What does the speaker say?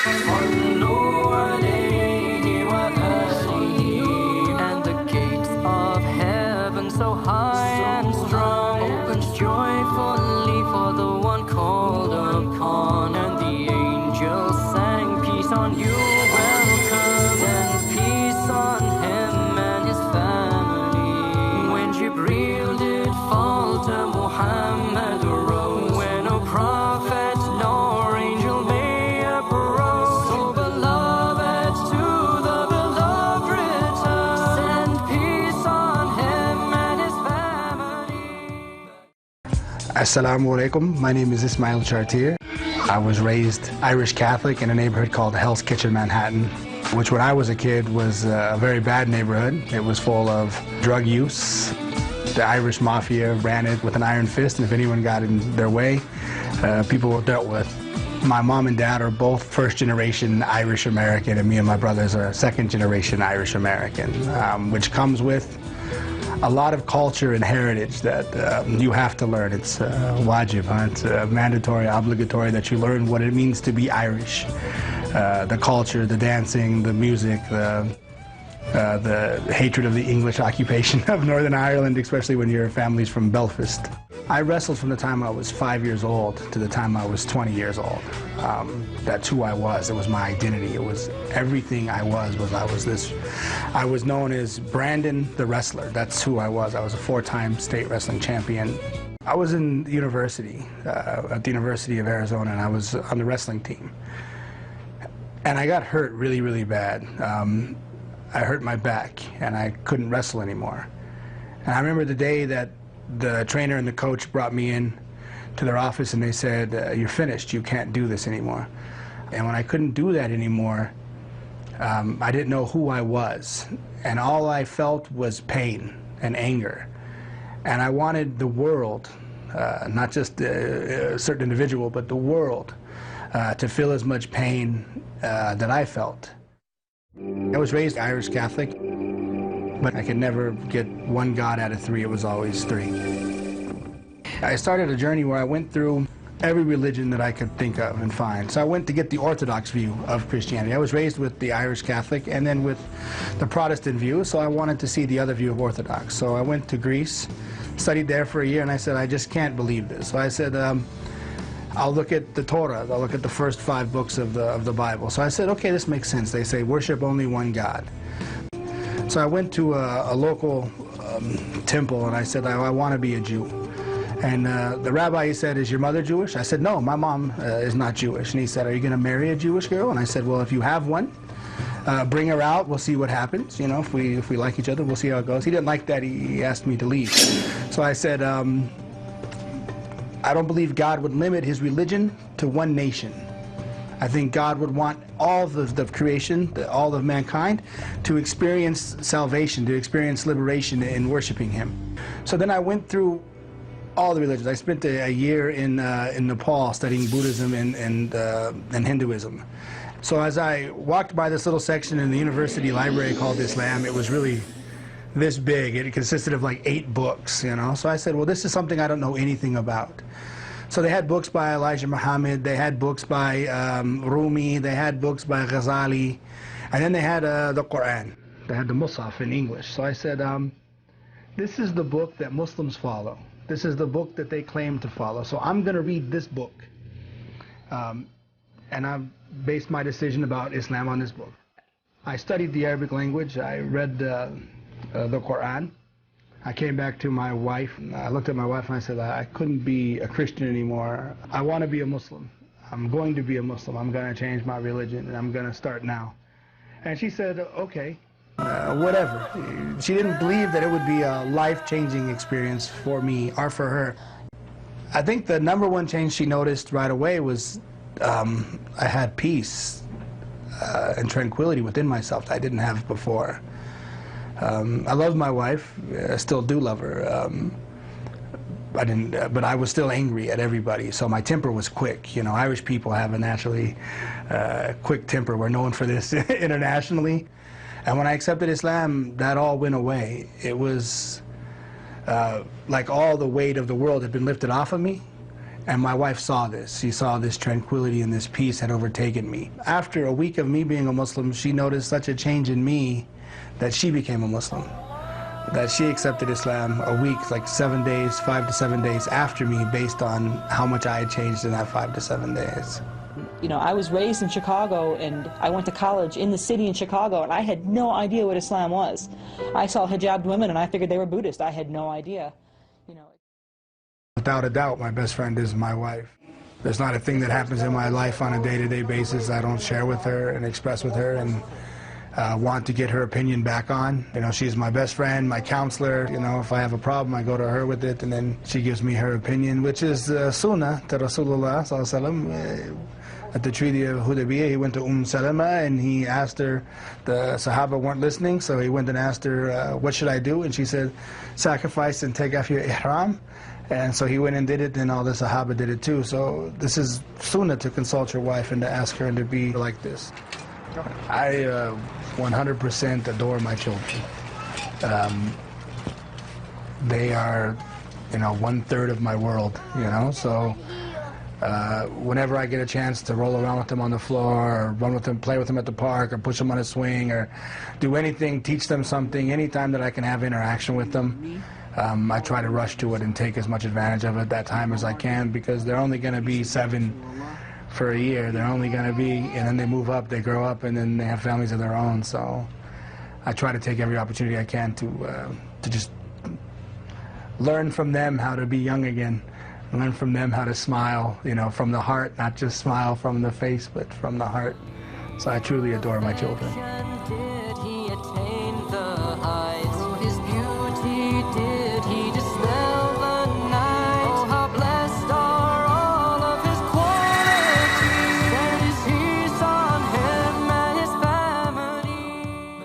And the gates of heaven so high and strong opens joyfully for the one called upon. And the angels sang, peace on you, welcome, and peace on him and his family. When Jibreel did fall to Muhammad rose, when no prophet nor angel may approach, so beloved to the beloved return, send peace on him and his family. Assalamu alaikum. My name is Ismail Chartier. I was raised Irish Catholic in a neighborhood called Hell's Kitchen, Manhattan, which when I was a kid was a very bad neighborhood. It was full of drug use. The Irish mafia ran it with an iron fist, and if anyone got in their way, people were dealt with. My mom and dad are both first-generation Irish American, and me and my brothers are second-generation Irish American, which comes with a lot of culture and heritage that you have to learn. It's wajib, huh? It's mandatory, obligatory that you learn what it means to be Irish. The culture, the dancing, the music, the hatred of the English occupation of Northern Ireland, especially when your family's from Belfast. I wrestled from the time I was 5 years old to the time I was 20 years old. That's who I was. It was my identity. It was everything I was this. I was known as Brandon the Wrestler. That's who I was. I was a 4-time state wrestling champion. I was in university, at the University of Arizona, and I was on the wrestling team. And I got hurt really, really bad. I hurt my back, and I couldn't wrestle anymore. And I remember the day that the trainer and the coach brought me in to their office, and they said, you're finished, you can't do this anymore. And when I couldn't do that anymore, I didn't know who I was. And all I felt was pain and anger. And I wanted the world, not just a certain individual, but the world, to feel as much pain that I felt. I was raised Irish Catholic, but I could never get one God out of 3. It was always 3. I started a journey where I went through every religion that I could think of and find. So I went to get the Orthodox view of Christianity. I was raised with the Irish Catholic and then with the Protestant view, so I wanted to see the other view of Orthodox. So I went to Greece, studied there for a year, and I said, I just can't believe this. So I said, I'll look at the Torah. I'll look at the first 5 books of the Bible. So I said, okay, this makes sense. They say worship only one God. So I went to a local temple, and I said, I want to be a Jew. And the rabbi, he said, is your mother Jewish? I said, no, my mom is not Jewish. And he said, are you going to marry a Jewish girl? And I said, well, if you have one, bring her out. We'll see what happens. You know, if we like each other, we'll see how it goes. He didn't like that. He asked me to leave. So I said, I don't believe God would limit his religion to one nation. I think God would want all of the creation, all of mankind, to experience salvation, to experience liberation in worshiping him. So then I went through all the religions. I spent a year in Nepal studying Buddhism and Hinduism. So as I walked by this little section in the university library called Islam, it was really this big. It consisted of like 8 books, you know. So I said, well, this is something I don't know anything about. So they had books by Elijah Muhammad, they had books by Rumi, they had books by Ghazali, and then they had the Quran. They had the Musaf in English. So I said, this is the book that Muslims follow. This is the book that they claim to follow. So I'm going to read this book. And I've based my decision about Islam on this book. I studied the Arabic language. I read the Quran. I came back to my wife. I looked at my wife and I said, I couldn't be a Christian anymore. I want to be a Muslim. I'm going to be a Muslim. I'm going to change my religion, and I'm going to start now. And she said, okay, whatever. She didn't believe that it would be a life-changing experience for me or for her. I think the #1 change she noticed right away was I had peace and tranquility within myself that I didn't have before. I love my wife. I still do love her. But I was still angry at everybody, so my temper was quick. You know, Irish people have a naturally quick temper. We're known for this internationally. And when I accepted Islam, that all went away. It was like all the weight of the world had been lifted off of me, And my wife saw this. She saw this tranquility and this peace had overtaken me. After a week of me being a Muslim, she noticed such a change in me that she became a Muslim. That she accepted Islam a week, like 7 days, 5 to 7 days after me, based on how much I had changed in that 5 to 7 days. You know, I was raised in Chicago, and I went to college in the city in Chicago, and I had no idea what Islam was. I saw hijabbed women, and I figured they were Buddhist. I had no idea, you know. Without a doubt, my best friend is my wife. There's not a thing that happens in my life on a day-to-day basis I don't share with her and express with her and want to get her opinion back on. You know, she's my best friend, my counselor. You know, if I have a problem, I go to her with it, and then she gives me her opinion, which is sunnah to Rasulullah sallallahu alaihi wasallam. At the Treaty of Hudaybiyah, he went to Salama and he asked her, the Sahaba weren't listening, so he went and asked her, what should I do? And she said, sacrifice and take off your ihram. And so he went and did it, and all the Sahaba did it too. So this is sunnah, to consult your wife and to ask her and to be like this. I 100% adore my children. They are, you know, 1/3 of my world, you know, so whenever I get a chance to roll around with them on the floor, or run with them, play with them at the park, or push them on a swing, or do anything, teach them something, anytime that I can have interaction with them, I try to rush to it and take as much advantage of it that time as I can, because they're only going to be 7 for a year. They're only going to be, and then they move up, they grow up, and then they have families of their own. So I try to take every opportunity I can to just learn from them how to be young again. Learn from them how to smile, you know, from the heart, not just smile from the face, but from the heart. So I truly adore my children.